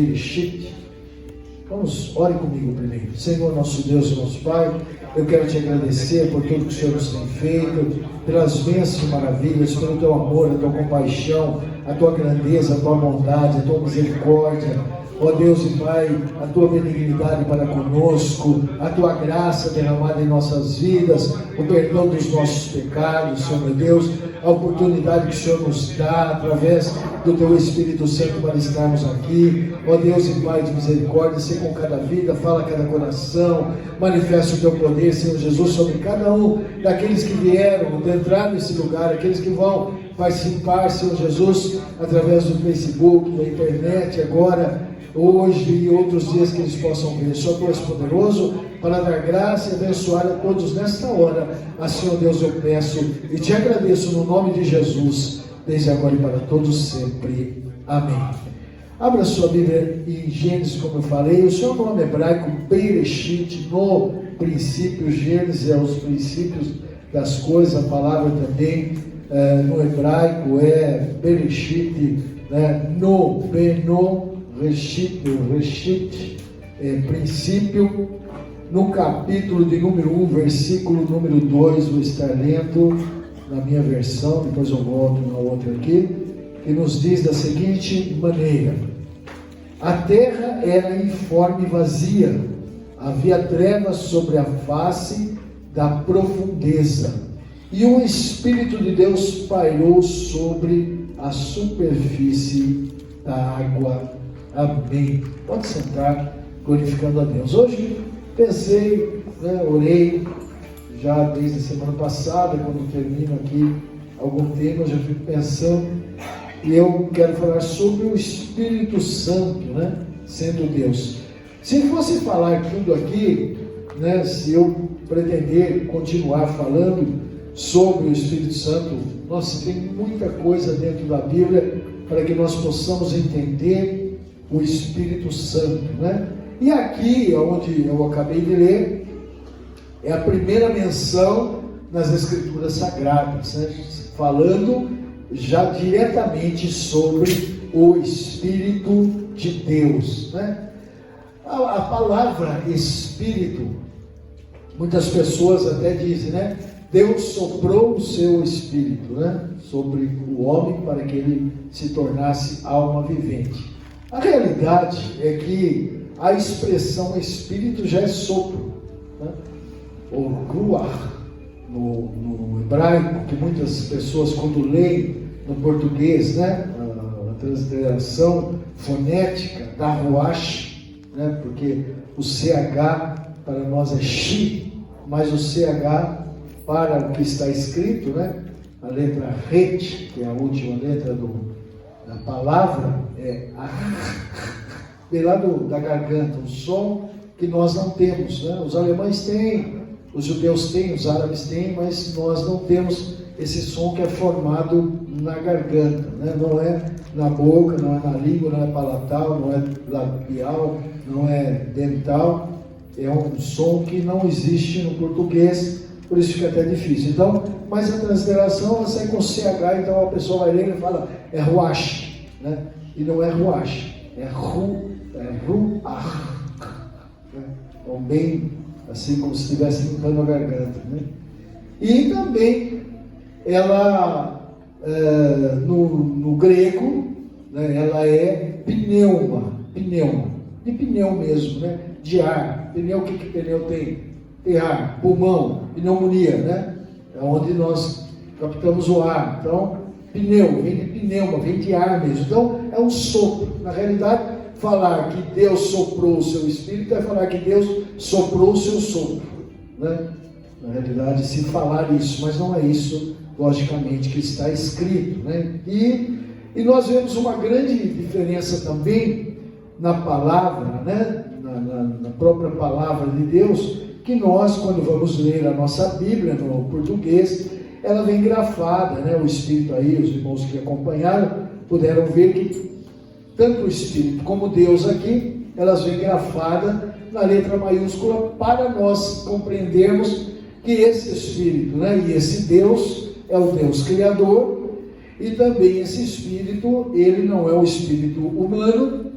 Bereshit. Vamos, ore comigo primeiro. Senhor, nosso Deus e nosso Pai, eu quero te agradecer por tudo que o Senhor nos tem feito, pelas bênçãos e maravilhas, pelo teu amor, a tua compaixão, a tua grandeza, a tua bondade, a tua misericórdia. Ó Deus e Pai, a tua benignidade para conosco, a tua graça derramada em nossas vidas, o perdão dos nossos pecados, Senhor meu Deus, a oportunidade que o Senhor nos dá através do teu Espírito Santo para estarmos aqui. Ó Deus e Pai de misericórdia, seja com cada vida, fala a cada coração, manifesta o teu poder, Senhor Jesus, sobre cada um daqueles que vieram entrar nesse lugar, aqueles que vão participar, Senhor Jesus, através do Facebook, da internet, agora, hoje e outros dias que eles possam ver. Só tu és poderoso para dar graça e abençoar a todos nesta hora. Assim, ó Deus, eu peço e te agradeço no nome de Jesus, desde agora e para todos sempre. Amém. Abra sua Bíblia em Gênesis, como eu falei. O seu nome hebraico, Bereshit, no princípio. Gênesis é os princípios das coisas. A palavra também no hebraico é Bereshit, no Reshit, princípio. No capítulo de número 1, versículo número 2, vou estar lendo na minha versão, depois eu volto na outra aqui, que nos diz da seguinte maneira: a terra era informe e vazia, havia trevas sobre a face da profundeza, e o Espírito de Deus pairou sobre a superfície da água. Amém. Pode sentar, glorificando a Deus. Hoje pensei, orei, já desde a semana passada, quando termino aqui algum tema, eu já fico pensando, e eu quero falar sobre o Espírito Santo, sendo Deus. Se fosse falar tudo aqui, se eu pretender continuar falando sobre o Espírito Santo, nossa, tem muita coisa dentro da Bíblia para que nós possamos entender o Espírito Santo, E aqui, onde eu acabei de ler, é a primeira menção nas Escrituras Sagradas, falando já diretamente sobre o Espírito de Deus, A palavra Espírito, muitas pessoas até dizem, Deus soprou o seu Espírito, sobre o homem para que ele se tornasse alma vivente. A realidade é que a expressão Espírito já é sopro, ou ruach no hebraico, que muitas pessoas quando leem no português, a transliteração fonética da ruach, porque o CH para nós é chi, mas o CH para o que está escrito, a letra het, que é a última letra da palavra, vem lá da garganta, um som que nós não temos, Os alemães têm, os judeus têm, os árabes têm, mas nós não temos esse som que é formado na garganta, Não é na boca, não é na língua, não é palatal, não é labial, não é dental, é um som que não existe no português, por isso fica até difícil. Então, mas a transliteração ela sai com CH, então a pessoa vai ler e fala, é ruach, E não é ruach, é ruach, Então, bem assim como se estivesse limpando a garganta, E também ela no grego, ela é pneuma, de pneu mesmo, de ar. Pneu, o que pneu tem? Tem ar, pulmão, pneumonia, É onde nós captamos o ar. Então, pneu, vem de pneuma, vem de ar mesmo. Então, é um sopro. Na realidade, falar que Deus soprou o seu Espírito é falar que Deus soprou o seu sopro, Na realidade, se falar isso, mas não é isso, logicamente, que está escrito, E nós vemos uma grande diferença também na palavra, na própria palavra de Deus, que nós, quando vamos ler a nossa Bíblia no português, ela vem grafada, o Espírito aí, os irmãos que acompanharam, puderam ver que tanto o Espírito como Deus aqui, elas vêm grafadas na letra maiúscula para nós compreendermos que esse Espírito, e esse Deus é o Deus Criador, e também esse Espírito, ele não é o Espírito humano,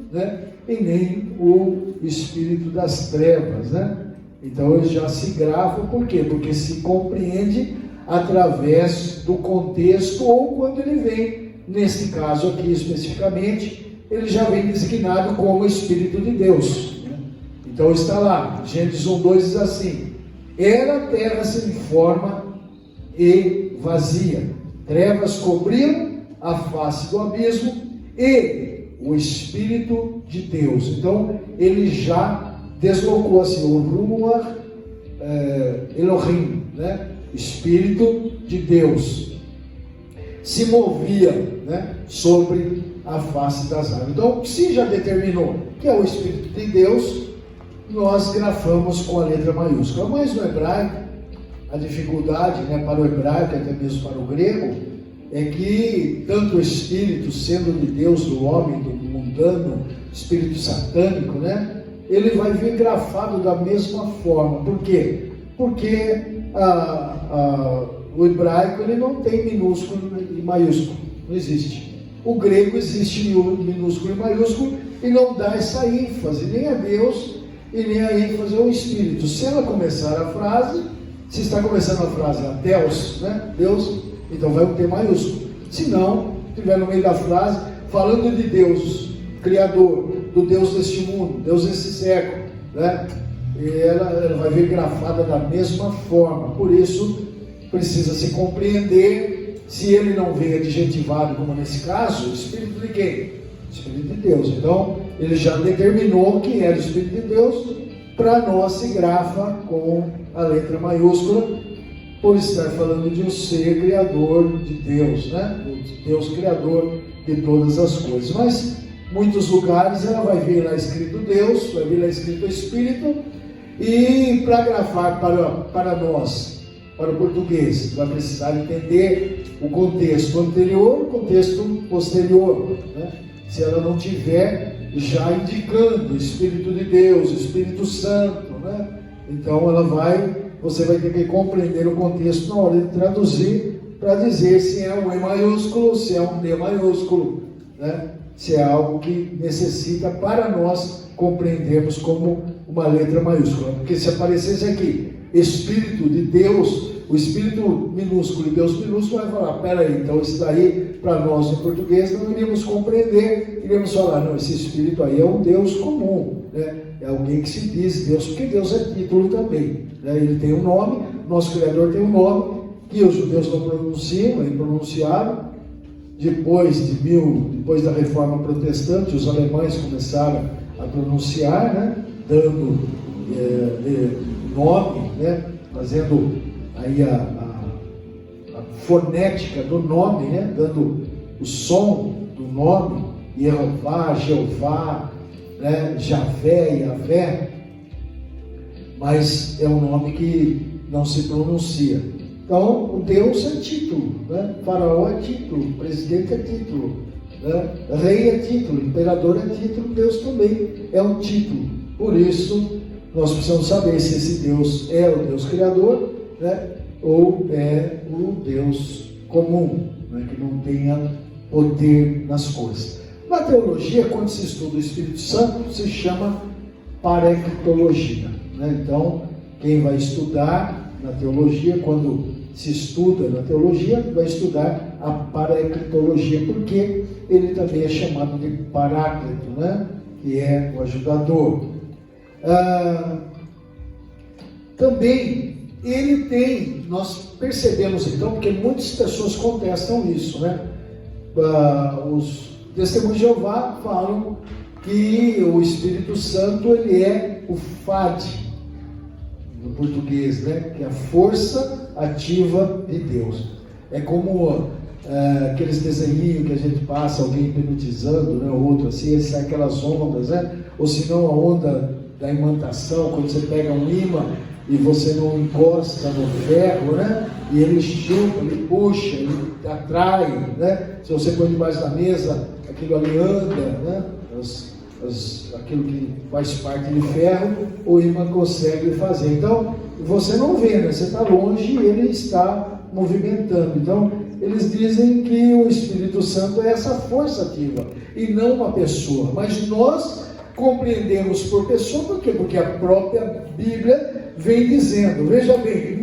e nem o espírito das trevas, né? Então eles já se gravam, por quê? Porque se compreende através do contexto, ou quando ele vem, neste caso aqui especificamente, ele já vem designado como Espírito de Deus, né? Então está lá, Gênesis 1:2 diz assim: era a terra sem forma e vazia, trevas cobriam a face do abismo, e o Espírito de Deus. Então ele já deslocou assim, o Ruach Elohim, né? Espírito de Deus, se movia, né, sobre a face das águas. Então, se já determinou que é o Espírito de Deus, nós grafamos com a letra maiúscula. Mas no hebraico, a dificuldade, né, para o hebraico, até mesmo para o grego, é que tanto o Espírito, sendo de Deus, do homem, do mundano, Espírito satânico, né, ele vai vir grafado da mesma forma. Por quê? Porque o hebraico ele não tem minúsculo e maiúsculo, não existe. O grego existe minúsculo e maiúsculo, e não dá essa ênfase nem a Deus e nem a ênfase ao Espírito. Se ela começar a frase, se está começando a frase a Deus, né? Deus, então vai ter maiúsculo. Se não, estiver no meio da frase falando de Deus, Criador, do Deus deste mundo, Deus desse século, né? E ela vai vir grafada da mesma forma. Por isso precisa se compreender, se ele não vem adjetivado, como nesse caso, o Espírito de quem? Espírito de Deus. Então ele já determinou que era o Espírito de Deus, para nós se grafa com a letra maiúscula, por estar falando de um ser criador de Deus, né? O Deus criador de todas as coisas. Mas muitos lugares ela vai vir lá escrito Deus, vai vir lá escrito Espírito, e para grafar para nós, para o português, vai precisar entender o contexto anterior, o contexto posterior, né? Se ela não tiver já indicando Espírito de Deus, Espírito Santo, né? Então você vai ter que compreender o contexto na hora de traduzir, para dizer se é um E maiúsculo, se é um D maiúsculo, né? Se é algo que necessita para nós compreendermos como uma letra maiúscula. Porque se aparecesse aqui Espírito de Deus, o Espírito minúsculo e Deus minúsculo, vai falar: peraí, então isso daí para nós em português não iríamos compreender, iríamos falar: não, esse Espírito aí é um Deus comum, né? É alguém que se diz Deus, porque Deus é título também, né? Ele tem um nome, nosso Criador tem um nome que os judeus não pronunciam, eles pronunciaram. Depois da Reforma Protestante, os alemães começaram a pronunciar, né? Dando nome, né? Fazendo aí a fonética do nome, né? Dando o som do nome, Jeová, Jeová, né? Javé, Yavé, mas é um nome que não se pronuncia. Então, o Deus é título, né? Faraó é título, presidente é título, né? Rei é título, imperador é título, Deus também é um título. Por isso, nós precisamos saber se esse Deus é o Deus Criador, né? Ou é o Deus comum, né? Que não tenha poder nas coisas. Na teologia, quando se estuda o Espírito Santo, se chama parectologia, né? Então, quem vai estudar na teologia, quando se estuda na teologia, vai estudar a parectologia, porque ele também é chamado de paráclito, né? Que é o ajudador. Também ele tem, nós percebemos então, porque muitas pessoas contestam isso, né? Os testemunhos de Jeová falam que o Espírito Santo ele é o FAD, no português, né? Que é a força ativa de Deus. É como aqueles desenhinhos que a gente passa, alguém hipnotizando, né? Outro assim, sai aquelas ondas, né? Ou se não a onda da imantação, quando você pega um imã e você não encosta no ferro, né? E ele chupa, ele puxa, ele atrai, né? Se você põe debaixo da mesa, aquilo ali anda, né? Aquilo que faz parte de ferro, o imã consegue fazer. Então, você não vê, né? Você está longe e ele está movimentando. Então, eles dizem que o Espírito Santo é essa força ativa e não uma pessoa. Mas nós compreendemos por pessoa, por quê? Porque a própria Bíblia vem dizendo. Veja bem,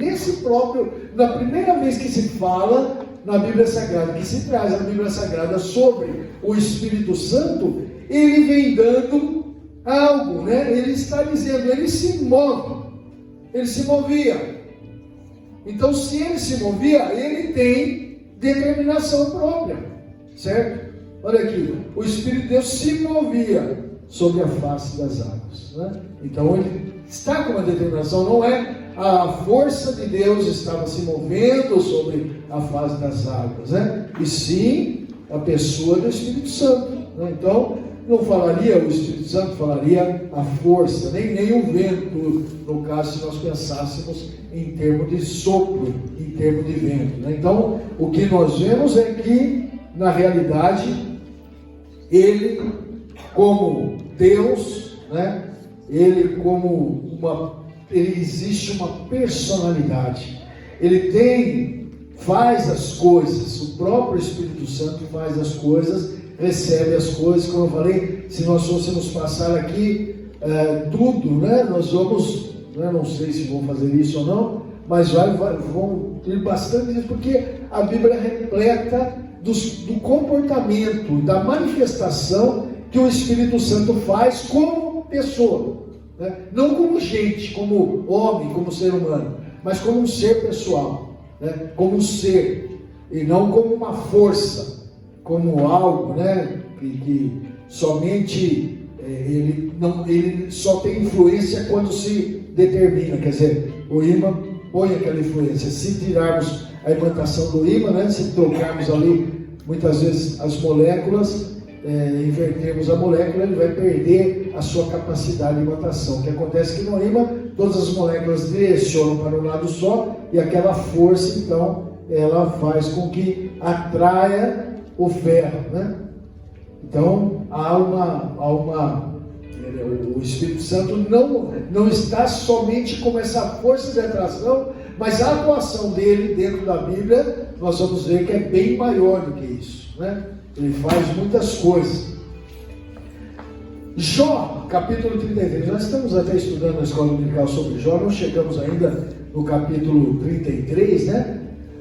na primeira vez que se fala na Bíblia Sagrada, que se traz a Bíblia Sagrada sobre o Espírito Santo, ele vem dando algo, né? Ele está dizendo, ele se move, ele se movia. Então, se ele se movia, ele tem determinação própria, certo? Olha aqui, o Espírito de Deus se movia sobre a face das águas, né? Então, ele está com uma determinação, não é a força de Deus estava se movendo sobre a face das águas, né? E sim, a pessoa do Espírito Santo, né? Então, não falaria o Espírito Santo, falaria a força, nem o vento, no caso, se nós pensássemos em termos de sopro, em termos de vento, né? Então, o que nós vemos é que, na realidade, ele, como Deus, né? Ele existe uma personalidade, faz as coisas, o próprio Espírito Santo faz as coisas, recebe as coisas, como eu falei, se nós fôssemos passar aqui tudo, né, nós vamos, né, não sei se vou fazer isso ou não, mas vão ter bastante disso, porque a Bíblia é repleta do comportamento, da manifestação que o Espírito Santo faz como pessoa, né? Não como gente, como homem, como ser humano, mas como um ser pessoal, né? Como um ser, e não como uma força, como algo, né? que somente ele só tem influência quando se determina, quer dizer, o ímã põe aquela influência. Se tirarmos a imantação do ímã, né? Se trocarmos ali muitas vezes as moléculas, invertermos a molécula, ele vai perder a sua capacidade de imantação. O que acontece é que no ímã todas as moléculas direcionam para um lado só, e aquela força então ela faz com que atraia o ferro, né? Então o Espírito Santo não está somente como essa força de atração, mas a atuação dele dentro da Bíblia nós vamos ver que é bem maior do que isso, né? Ele faz muitas coisas. Jó, capítulo 33, nós estamos até estudando na escola dominical sobre Jó, não chegamos ainda no capítulo 33, né?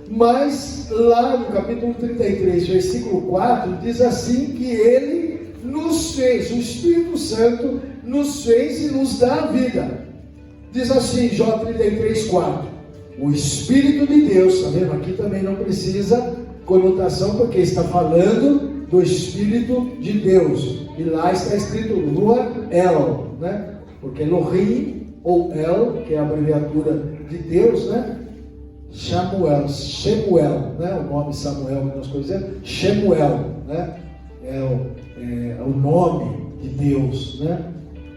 Mas lá no capítulo 33, versículo 4, diz assim que ele nos fez, o Espírito Santo nos fez e nos dá a vida. Diz assim, Jó 33, 4, o Espírito de Deus, está vendo? Aqui também não precisa conotação, porque está falando do Espírito de Deus, e lá está escrito Ruach El, né? Porque Elohim, ou El, que é a abreviatura de Deus, né? Shemuel, né? O nome Samuel que nós conhecemos, Shemuel, né? É o nome de Deus, né?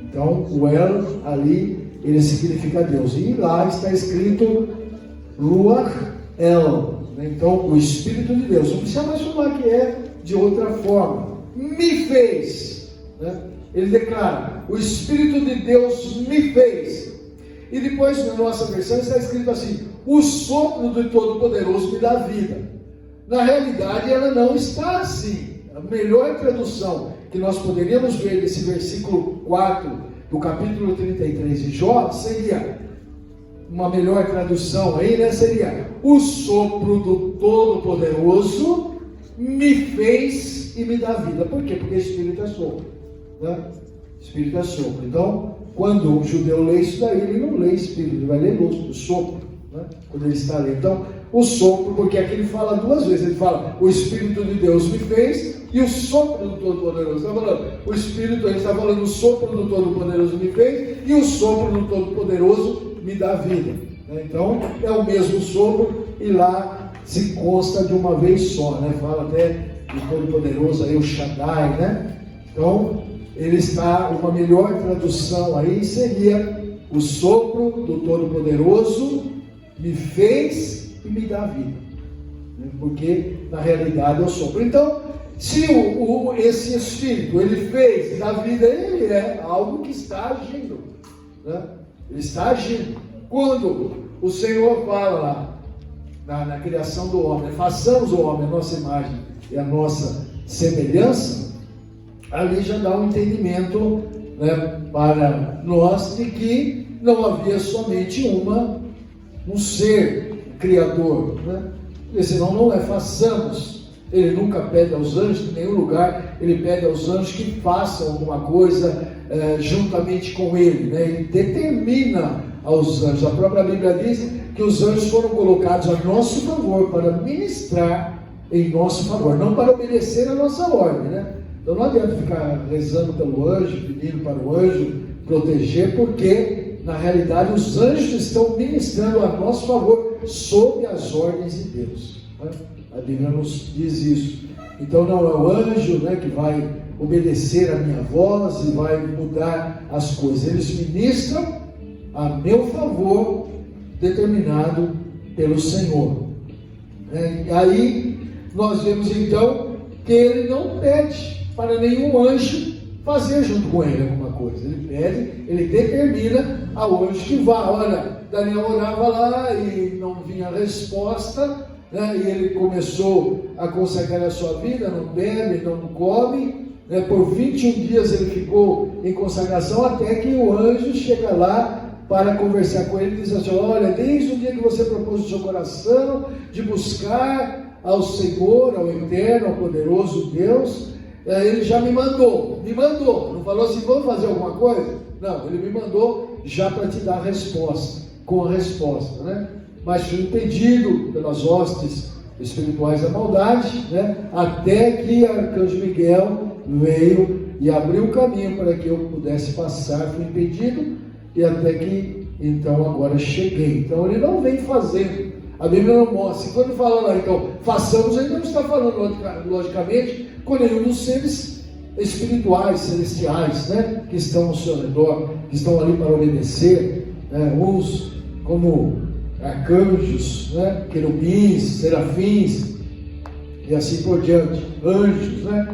Então o El ali, ele significa Deus, e lá está escrito Ruach El, né? Então o Espírito de Deus, não precisa mais falar que é de outra forma, me fez, né? Ele declara, o Espírito de Deus me fez. E depois na nossa versão está escrito assim, o sopro do Todo-Poderoso me dá vida. Na realidade ela não está assim. A melhor tradução que nós poderíamos ver nesse versículo 4 do capítulo 33 de Jó seria, uma melhor tradução aí, né? Seria, o sopro do Todo-Poderoso me fez e me dá vida. Por quê? Porque Espírito é sopro, né? Espírito é sopro. Então, quando um judeu lê isso daí, ele não lê Espírito, ele vai ler o sopro, né? Quando ele está lendo. Então, o sopro, porque aqui ele fala duas vezes, ele fala, o Espírito de Deus me fez, e o sopro do Todo-Poderoso. Está falando, o Espírito, ele está falando, o sopro do Todo-Poderoso me fez, e o sopro do Todo-Poderoso me dá vida, né? Então, é o mesmo sopro, e lá se consta de uma vez só, né? Fala até do Todo-Poderoso, aí o Shaddai, né? Então, ele está, uma melhor tradução aí seria, o sopro do Todo-Poderoso me fez e me dá vida, né? Porque na realidade é o sopro. Então, se esse Espírito ele fez da vida, ele é algo que está agindo, né? Ele está agindo. Quando o Senhor fala lá na criação do homem, façamos o homem a nossa imagem e a nossa semelhança, ali já dá um entendimento, né, para nós de que não havia somente um ser criador, né? Porque senão não é façamos. Ele nunca pede aos anjos, em nenhum lugar ele pede aos anjos que façam alguma coisa juntamente com ele, né? Ele determina aos anjos. A própria Bíblia diz que os anjos foram colocados a nosso favor para ministrar em nosso favor, não para obedecer a nossa ordem, né? Então não adianta ficar rezando pelo anjo, pedindo para o anjo proteger, porque na realidade os anjos estão ministrando a nosso favor sob as ordens de Deus, né? A Bíblia nos diz isso. Então não é o anjo, né, que vai obedecer a minha voz e vai mudar as coisas. Eles ministram a meu favor, determinado pelo Senhor. E aí nós vemos então que ele não pede para nenhum anjo fazer junto com ele alguma coisa. Ele pede, ele determina ao anjo que vá. Olha, Daniel orava lá e não vinha resposta, né? E ele começou a consagrar a sua vida, não bebe, não come, né? Por 21 dias ele ficou em consagração, até que o anjo chega lá para conversar com ele e diz assim: olha, desde o dia que você propôs no seu coração de buscar ao Senhor, ao Eterno, ao poderoso Deus, ele já me mandou, não falou assim, vamos fazer alguma coisa? Não, ele me mandou já para te dar a resposta, com a resposta, né? Mas fui impedido pelas hostes espirituais da maldade, né? Até que Arcanjo Miguel veio e abriu o caminho para que eu pudesse passar. Fui impedido e até que então agora cheguei. Então ele não vem fazendo, a Bíblia não mostra. Quando ele fala lá, então façamos, ele não está falando logicamente com nenhum dos seres espirituais, celestiais, né, que estão ao seu redor, que estão ali para obedecer, né, uns como arcanjos, né, querubins, serafins e assim por diante, anjos, né,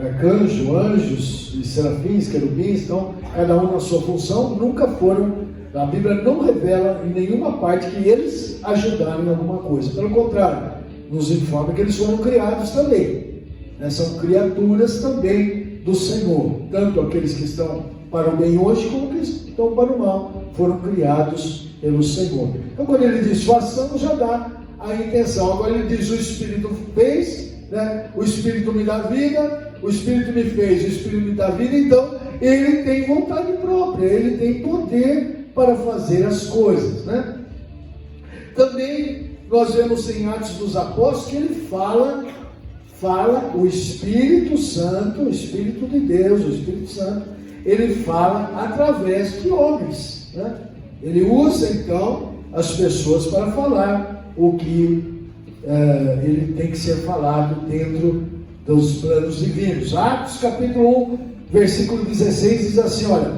arcanjo, anjos e serafins, querubins, então cada um na sua função. Nunca foram, a Bíblia não revela em nenhuma parte que eles ajudaram em alguma coisa, pelo contrário, nos informa que eles foram criados também, né? São criaturas também do Senhor, tanto aqueles que estão para o bem hoje como aqueles que estão para o mal, foram criados pelo Senhor. Então quando ele diz façamos, já dá a intenção. Agora ele diz: o Espírito fez, né? O Espírito me dá vida, o Espírito me fez, o Espírito me dá vida. Então ele tem vontade própria, ele tem poder para fazer as coisas, né? Também nós vemos em Atos dos Apóstolos que ele fala o Espírito Santo, o Espírito de Deus, o Espírito Santo, ele fala através de homens, né? Ele usa então as pessoas para falar o que ele tem que ser falado dentro dos planos divinos. Atos capítulo 1, versículo 16 diz assim: olha,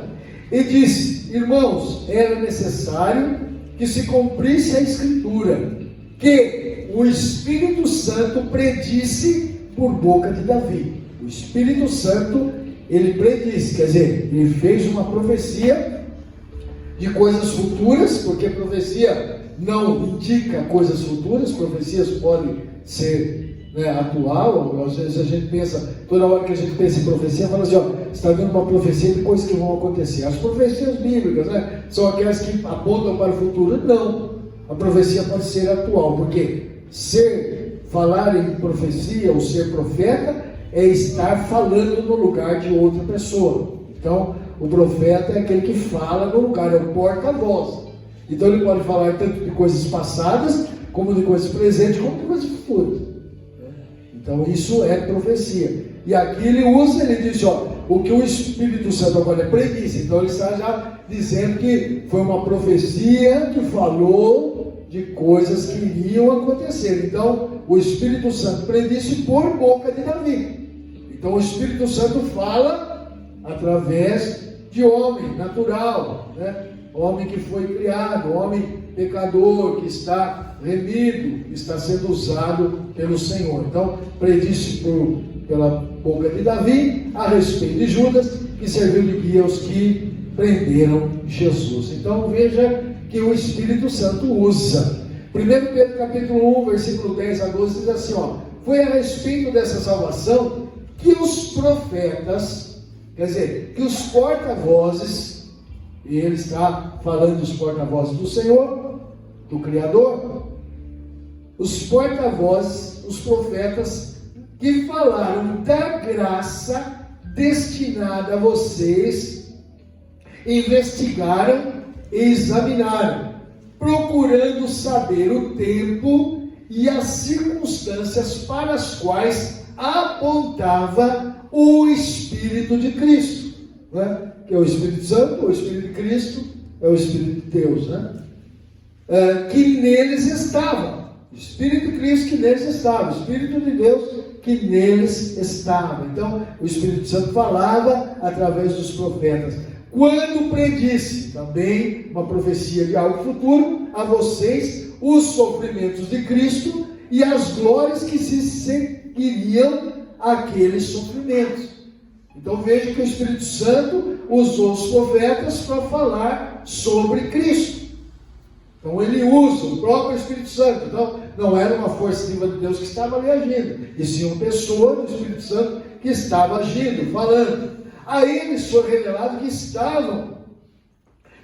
e disse: irmãos, era necessário que se cumprisse a Escritura, que o Espírito Santo predisse por boca de Davi. O Espírito Santo, ele predisse, quer dizer, ele fez uma profecia de coisas futuras, porque profecia não indica coisas futuras, profecias podem ser, né, atual. Às vezes a gente pensa, toda hora que a gente pensa em profecia, fala assim: ó, você está vendo uma profecia de coisas que vão acontecer. As profecias bíblicas, né, são aquelas que apontam para o futuro. Não, a profecia pode ser atual, porque falar em profecia ou ser profeta é estar falando no lugar de outra pessoa. Então o profeta é aquele que fala no lugar, é o porta-voz. Então ele pode falar tanto de coisas passadas, como de coisas presentes, como de coisas futuras. Então isso é profecia. E aqui ele usa, ele diz: ó, o que o Espírito Santo agora predisse. Então ele está já dizendo que foi uma profecia que falou de coisas que iriam acontecer. Então o Espírito Santo predisse por boca de Davi. Então o Espírito Santo fala através de homem natural, né? Homem que foi criado, homem pecador, que está remido, está sendo usado pelo Senhor. Então predisse pela boca de Davi a respeito de Judas, que serviu de guia aos que prenderam Jesus. Então veja que o Espírito Santo usa. 1 Pedro capítulo 1, versículo 10 a 12 diz assim: ó, foi a respeito dessa salvação que os profetas Quer dizer, que os porta-vozes, e ele está falando dos porta-vozes do Senhor, do Criador, os porta-vozes, os profetas, que falaram da graça destinada a vocês, investigaram e examinaram, procurando saber o tempo e as circunstâncias para as quais apontava o Espírito de Cristo, né? Que é o Espírito Santo, o Espírito de Cristo é o Espírito de Deus, né? Que neles estava, o Espírito de Cristo que neles estava, o Espírito de Deus que neles estava. Então, o Espírito Santo falava através dos profetas. Quando predisse, também uma profecia de algo futuro, a vocês os sofrimentos de Cristo e as glórias que se seguiriam àqueles sofrimentos. Então veja que o Espírito Santo usou os profetas para falar sobre Cristo. Então ele usa o próprio Espírito Santo. Então não era uma força viva de Deus que estava ali agindo, e sim uma pessoa do Espírito Santo que estava agindo, falando. A eles foi revelado que estavam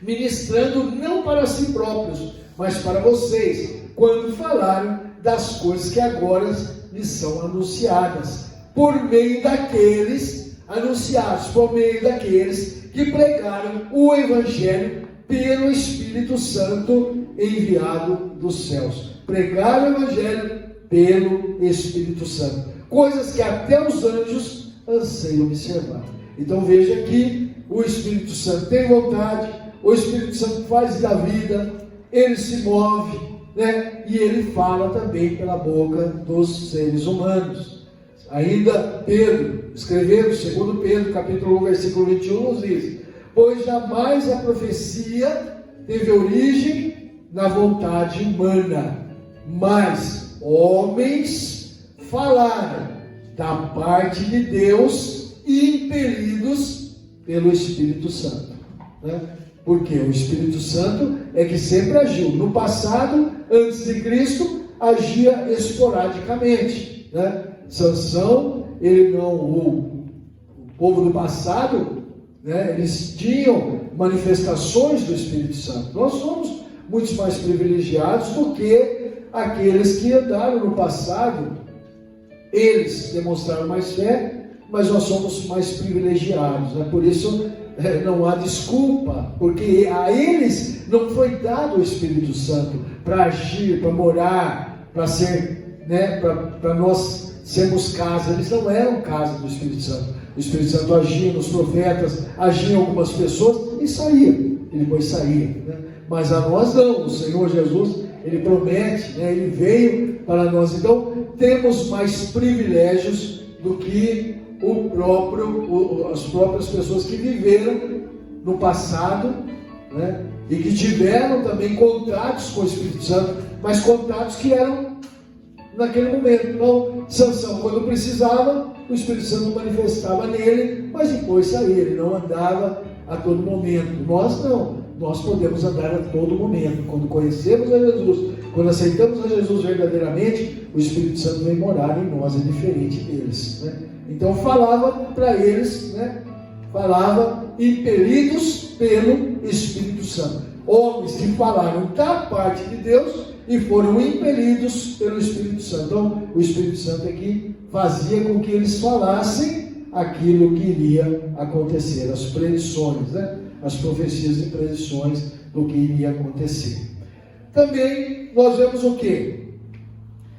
ministrando não para si próprios, mas para vocês, quando falaram das coisas que agora lhes são anunciadas, por meio daqueles anunciados, por meio daqueles que pregaram o Evangelho pelo Espírito Santo enviado dos céus. Pregaram o Evangelho pelo Espírito Santo, coisas que até os anjos anseiam observar. Então veja que o Espírito Santo tem vontade, o Espírito Santo faz da vida, ele se move, né? E ele fala também pela boca dos seres humanos. Ainda Pedro, escrevendo, 2 Pedro, capítulo 1, versículo 21, nos diz: pois jamais a profecia teve origem na vontade humana, mas homens falaram da parte de Deus, impelidos pelo Espírito Santo, né? Porque o Espírito Santo é que sempre agiu. No passado, antes de Cristo, agia esporadicamente, né? Sansão, ele não, o povo do passado, né, eles tinham manifestações do Espírito Santo. Nós somos muito mais privilegiados do que aqueles que andaram no passado. Eles demonstraram mais fé, mas nós somos mais privilegiados, né? Por isso não há desculpa, porque a eles não foi dado o Espírito Santo para agir, para morar, para ser, né, para nós sermos casa. Eles não eram casa do Espírito Santo. O Espírito Santo agia nos profetas, agia em algumas pessoas e saía, e depois saía, né? Mas a nós não. O Senhor Jesus, ele promete, né? Ele veio para nós. Então temos mais privilégios do que as próprias pessoas que viveram no passado, né? E que tiveram também contatos com o Espírito Santo, mas contatos que eram naquele momento. Então, Sansão, quando precisava, o Espírito Santo manifestava nele, mas depois saía, ele não andava a todo momento. Nós não, nós podemos andar a todo momento. Quando conhecemos a Jesus, quando aceitamos a Jesus verdadeiramente, o Espírito Santo vem morar em nós, é diferente deles, né? Então falava para eles, né? Falava impelidos pelo Espírito Santo. Homens que falaram da parte de Deus e foram impelidos pelo Espírito Santo. Então o Espírito Santo é que fazia com que eles falassem aquilo que iria acontecer, as predições, né? As profecias e predições do que iria acontecer. Também nós vemos o quê?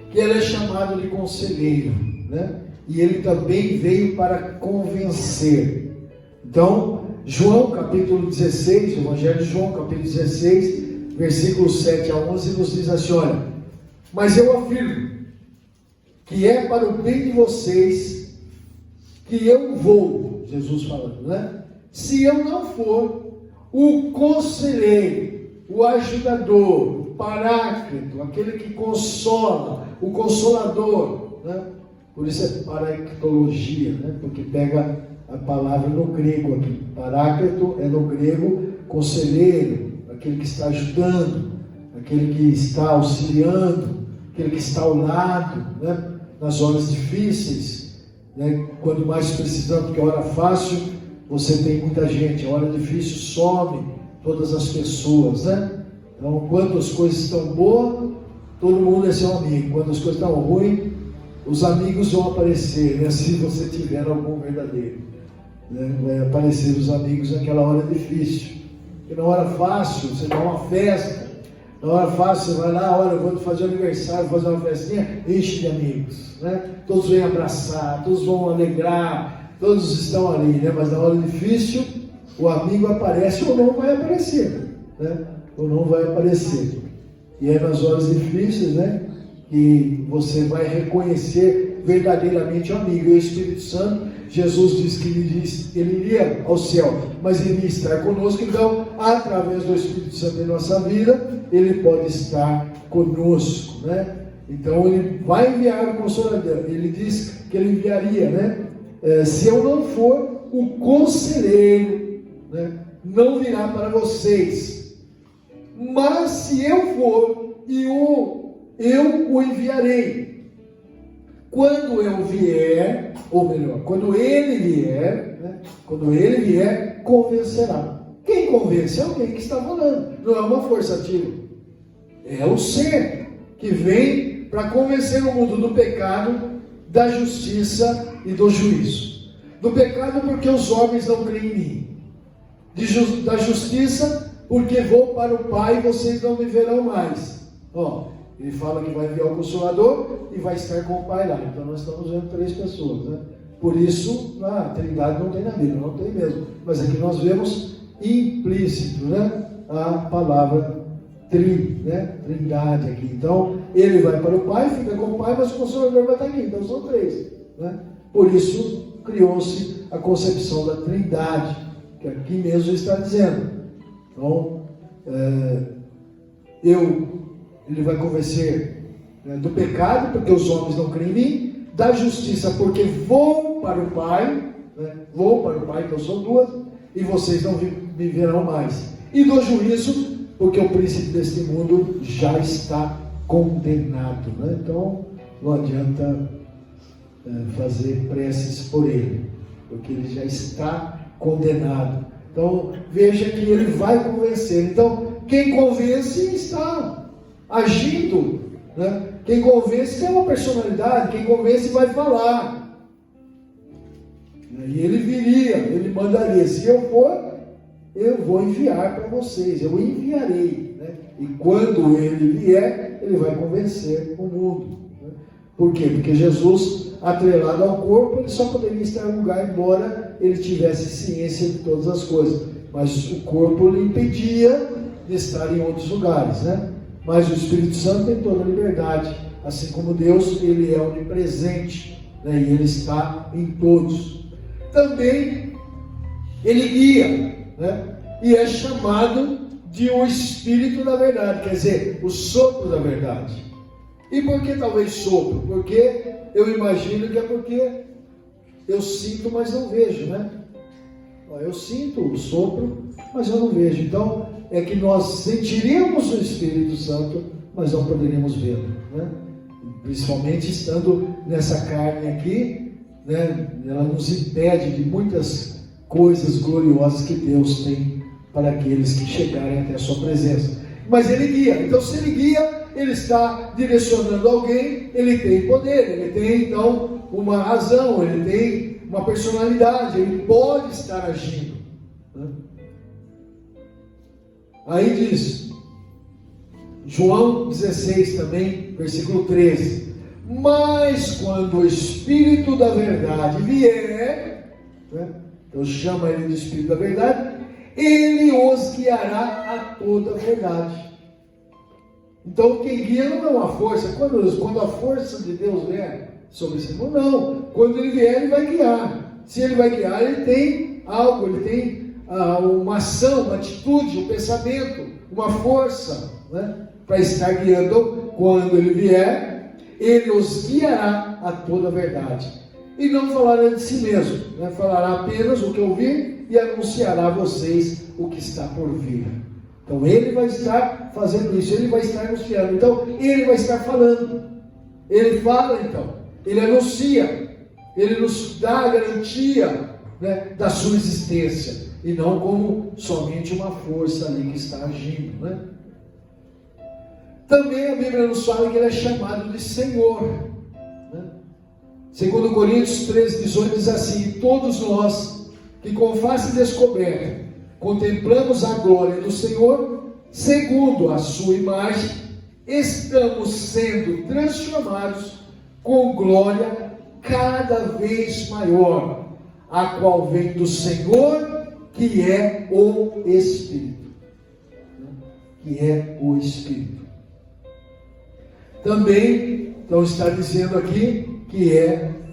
Que ele é chamado de conselheiro, né? E ele também veio para convencer. Então, João capítulo 16, o Evangelho de João capítulo 16, versículos 7 a 11, nos diz assim: olha, mas eu afirmo que é para o bem de vocês que eu vou, Jesus falando, né? Se eu não for, o conselheiro, o ajudador, o paráclito, aquele que consola, o consolador, né? Por isso é paractologia, né? Porque pega a palavra no grego aqui. Paráclito é no grego conselheiro, aquele que está ajudando, aquele que está auxiliando, aquele que está ao lado, né? Nas horas difíceis, né? Quando mais precisamos, porque a hora fácil você tem muita gente, a hora difícil some todas as pessoas, né? Então, quando as coisas estão boas, todo mundo é seu amigo. Quando as coisas estão ruins, os amigos vão aparecer, né? Se você tiver algum verdadeiro, né? Vai aparecer os amigos naquela hora difícil. E na hora fácil, você dá uma festa. Na hora fácil, você vai lá, olha, eu vou fazer aniversário, fazer uma festinha, enche de amigos, né? Todos vêm abraçar, todos vão alegrar, todos estão ali, né? Mas na hora difícil, o amigo aparece ou não vai aparecer, né? Ou não vai aparecer. E é nas horas difíceis, né, que você vai reconhecer verdadeiramente o amigo. E o Espírito Santo, Jesus disse que ele iria ao céu, mas ele ia estar conosco. Então, através do Espírito Santo em nossa vida, ele pode estar conosco, né? Então, ele vai enviar o Consolador. Ele diz que ele enviaria, né? Se eu não for, o Conselheiro, né, não virá para vocês. Mas se eu for, eu o enviarei. Quando eu vier, ou melhor, quando ele vier, né? Quando ele vier, convencerá. Quem convence é alguém que está falando, não é uma força ativa. É o ser que vem para convencer o mundo do pecado, da justiça e do juízo. Do pecado porque os homens não creem em mim. Da justiça porque vou para o Pai e vocês não me verão mais. Ó, ele fala que vai enviar o Consolador e vai estar com o Pai lá. Então nós estamos vendo 3 pessoas, né? Por isso, a Trindade não tem na Bíblia, não tem mesmo. Mas aqui nós vemos implícito, né, a palavra né? Trindade aqui. Então, ele vai para o Pai, fica com o Pai, mas o Consolador vai estar aqui. Então são 3, né? Por isso criou-se a concepção da Trindade, que aqui mesmo está dizendo. Então, ele vai convencer, né, do pecado, porque os homens não creem em mim, da justiça, porque vou para o Pai, né, vou para o Pai, então são 2, e vocês não me verão mais. E do juízo, porque o príncipe deste mundo já está condenado, né? Então, não adianta fazer preces por ele, porque ele já está condenado. Então, veja que ele vai convencer. Então, quem convence está agindo, né? Quem convence tem uma personalidade, quem convence vai falar. E ele viria, ele mandaria. Se eu for, eu vou enviar para vocês, eu enviarei, né? E quando ele vier, ele vai convencer o mundo, né? Por quê? Porque Jesus, atrelado ao corpo, ele só poderia estar em um lugar, embora ele tivesse ciência de todas as coisas, mas o corpo lhe impedia de estar em outros lugares, né? Mas o Espírito Santo tem toda a liberdade, assim como Deus, ele é onipresente, né? E ele está em todos. Também ele guia, né? E é chamado de o Espírito da verdade, quer dizer, o sopro da verdade. E por que talvez sopro? Porque eu imagino que é porque eu sinto, mas não vejo, né? Eu sinto o sopro, mas eu não vejo. Então, é que nós sentiríamos o Espírito Santo, mas não poderíamos vê-lo, né? Principalmente estando nessa carne aqui, né? Ela nos impede de muitas coisas gloriosas que Deus tem para aqueles que chegarem até a sua presença. Mas ele guia. Então, se ele guia, ele está direcionando alguém, ele tem poder, ele tem então uma razão, ele tem uma personalidade, ele pode estar agindo, né? Aí diz, João 16 também, versículo 13: mas quando o Espírito da verdade vier, né? Então chama ele de Espírito da verdade, ele os guiará a toda a verdade. Então quem guia não é uma força. Quando a força de Deus vier sobre esse mundo, não. Quando ele vier, ele vai guiar. Se ele vai guiar, ele tem algo, ele tem uma ação, uma atitude, um pensamento, uma força, né, para estar guiando. Então, quando ele vier, ele os guiará a toda a verdade. E não falará de si mesmo, né? Falará apenas o que ouvir e anunciará a vocês o que está por vir. Então ele vai estar fazendo isso, ele vai estar anunciando, então ele vai estar falando. Ele fala então, ele anuncia, ele nos dá a garantia né, da sua existência, e não como somente uma força ali que está agindo, né? Também a Bíblia nos fala que ele é chamado de Senhor, né? Segundo Coríntios 13:18 diz assim: todos nós que com face descoberta contemplamos a glória do Senhor, segundo a sua imagem, estamos sendo transformados com glória cada vez maior, a qual vem do Senhor, que é o Espírito. Que é o Espírito. Também, então está dizendo aqui que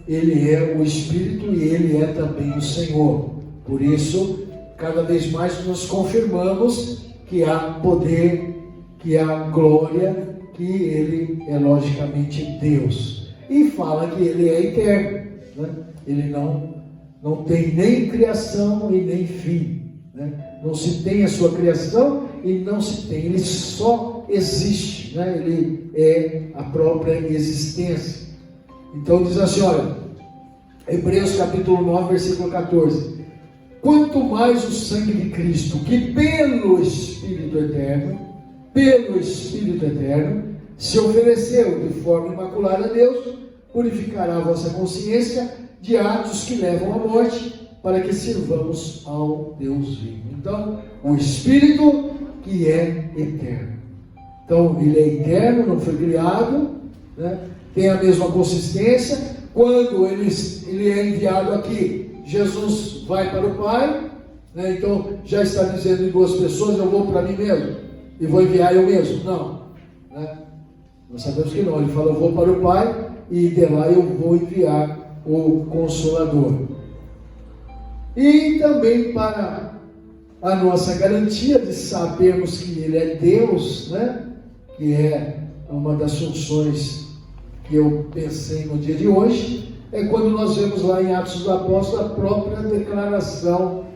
Ele é o Espírito e Ele é também o Senhor. Por isso, cada vez mais nos confirmamos que há poder, que há glória, que Ele é logicamente Deus. E fala que Ele é eterno, né? Ele não tem nem criação e nem fim, né? Não se tem a sua criação e não se tem, Ele só existe, né? Ele é a própria existência. Então diz assim, olha, Hebreus capítulo 9, versículo 14: quanto mais o sangue de Cristo, que pelo Espírito Eterno, se ofereceu de forma imaculada a Deus, purificará a vossa consciência de atos que levam à morte, para que sirvamos ao Deus vivo. Então, o Espírito que é eterno. Então, Ele é eterno, não foi criado, né? Tem a mesma consistência. Quando ele é enviado aqui, Jesus vai para o Pai, né? Então já está dizendo em duas pessoas: eu vou para mim mesmo e vou enviar eu mesmo. Não, né? Nós sabemos que não. Ele fala: eu vou para o Pai e de lá eu vou enviar o Consolador. E também para a nossa garantia de sabermos que Ele é Deus, né? Que é uma das funções que eu pensei no dia de hoje, é quando nós vemos lá em Atos dos Apóstolos a própria declaração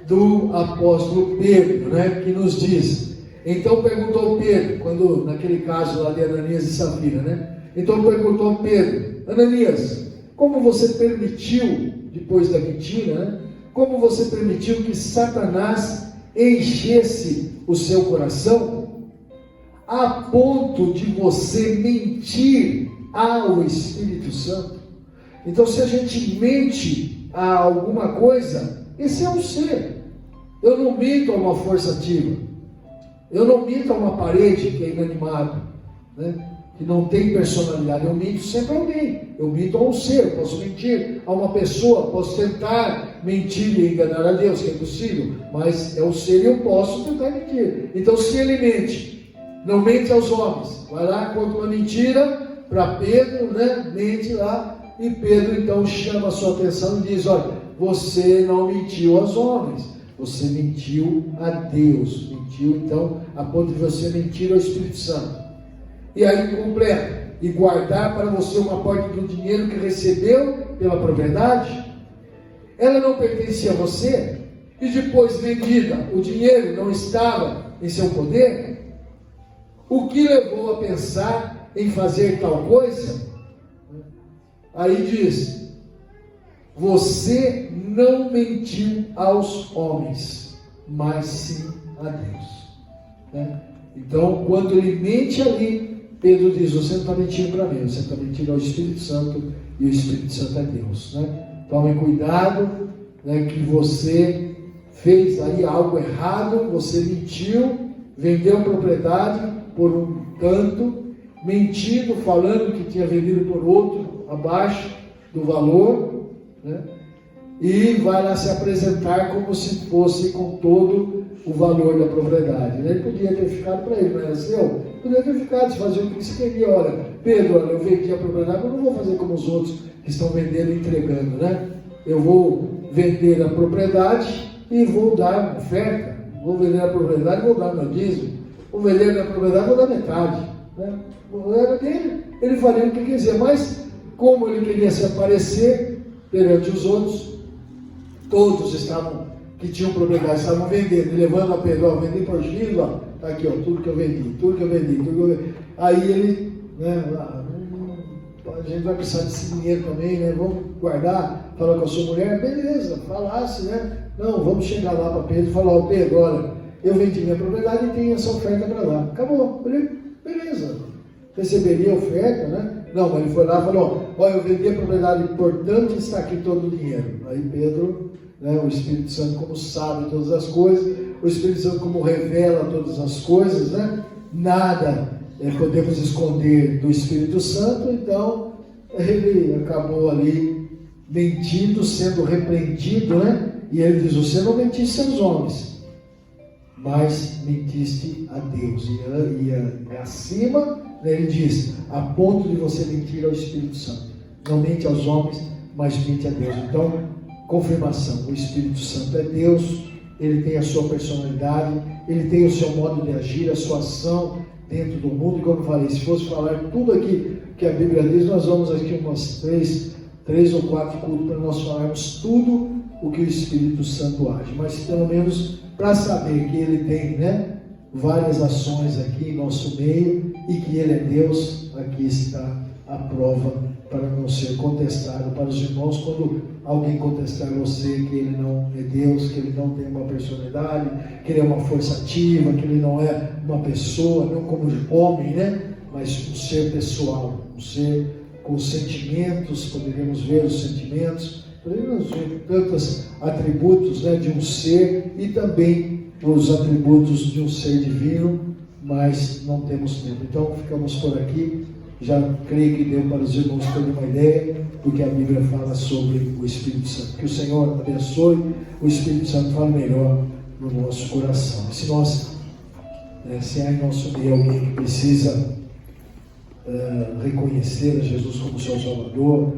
do apóstolo Pedro, né, que nos diz: então perguntou Pedro, quando naquele caso lá de Ananias e Safira, né, então perguntou Pedro: Ananias, como você permitiu, depois da mentira, né, como você permitiu que Satanás enchesse o seu coração a ponto de você mentir ao Espírito Santo? Então, se a gente mente a alguma coisa, esse é um ser. Eu não minto a uma força ativa, eu não minto a uma parede que é inanimada, né? Que não tem personalidade. Eu minto sempre a alguém, eu minto a um ser. Eu posso mentir a uma pessoa, posso tentar mentir e enganar a Deus, que é possível, mas é o ser e eu posso tentar mentir. Então, se ele mente, não mente aos homens, vai lá, conta uma mentira para Pedro, né? Mente lá, e Pedro então chama a sua atenção e diz: olha, você não mentiu aos homens, você mentiu a Deus, mentiu então a ponto de você mentir ao Espírito Santo. E aí completa: e guardar para você uma parte do dinheiro que recebeu pela propriedade, ela não pertencia a você, e depois vendida, o dinheiro não estava em seu poder. O que levou a pensar em fazer tal coisa? Aí diz: você não mentiu aos homens, mas sim a Deus, né? Então, quando ele mente ali, Pedro diz: você não está mentindo para mim, você está mentindo ao Espírito Santo, e o Espírito Santo é Deus, né? Tome cuidado, né, que você fez aí algo errado, você mentiu, vendeu propriedade por um tanto, mentindo, falando que tinha vendido por outro abaixo do valor, né? E vai lá se apresentar como se fosse com todo o valor da propriedade, né? Ele podia ter ficado para ele, não era seu? Podia ter ficado, fazer o que você queria. Olha, Pedro, olha, eu vendi a propriedade, eu não vou fazer como os outros que estão vendendo e entregando, né? Eu vou vender a propriedade e vou dar oferta, vou vender a propriedade e vou dar meu dízimo, vou vender a propriedade e vou dar metade, né? Era dele, ele faria o que quiser, mas como ele queria se aparecer perante os outros, todos que tinham propriedade estavam vendendo, levando a Pedro: ó, vendi por X, ó, tá aqui, ó, tudo que eu vendi. Aí ele, né, a gente vai precisar desse dinheiro também, né? Vamos guardar, falar com a sua mulher, beleza, falasse, né? Não, vamos chegar lá para Pedro e falar, ó, Pedro, olha, eu vendi minha propriedade e tenho essa oferta para lá. Acabou, beleza. Receberia a oferta, né? Não, mas ele foi lá e falou, ó, eu vendi a propriedade, portanto está aqui todo o dinheiro. Aí Pedro, né, o Espírito Santo como sabe todas as coisas, o Espírito Santo como revela todas as coisas, né? Nada podemos esconder do Espírito Santo, então ele acabou ali mentindo, sendo repreendido, né? E ele diz, você não mentiste aos homens, mas mentiste a Deus. E acima, né, ele diz, a ponto de você mentir ao Espírito Santo. Não mente aos homens, mas mente a Deus. Então, confirmação, o Espírito Santo é Deus, ele tem a sua personalidade, ele tem o seu modo de agir, a sua ação dentro do mundo. E como eu falei, se fosse falar tudo aqui que a Bíblia diz, nós vamos aqui umas três ou quatro cultos para nós falarmos tudo o que o Espírito Santo age, mas pelo menos para saber que ele tem, né, várias ações aqui em nosso meio e que ele é Deus, aqui está a prova para não ser contestado para os irmãos. Quando alguém contestar você que ele não é Deus, que ele não tem uma personalidade, que ele é uma força ativa, que ele não é uma pessoa, não como homem, né, mas um ser pessoal, um ser com sentimentos, poderíamos ver os sentimentos, poderíamos ver tantos atributos, né, de um ser e também os atributos de um ser divino, mas não temos tempo. Então ficamos por aqui. Já creio que deu para os irmãos terem uma ideia do que a Bíblia fala sobre o Espírito Santo. Que o Senhor abençoe, o Espírito Santo fale melhor no nosso coração. Se há em nosso meio alguém que precisa reconhecer a Jesus como seu Salvador,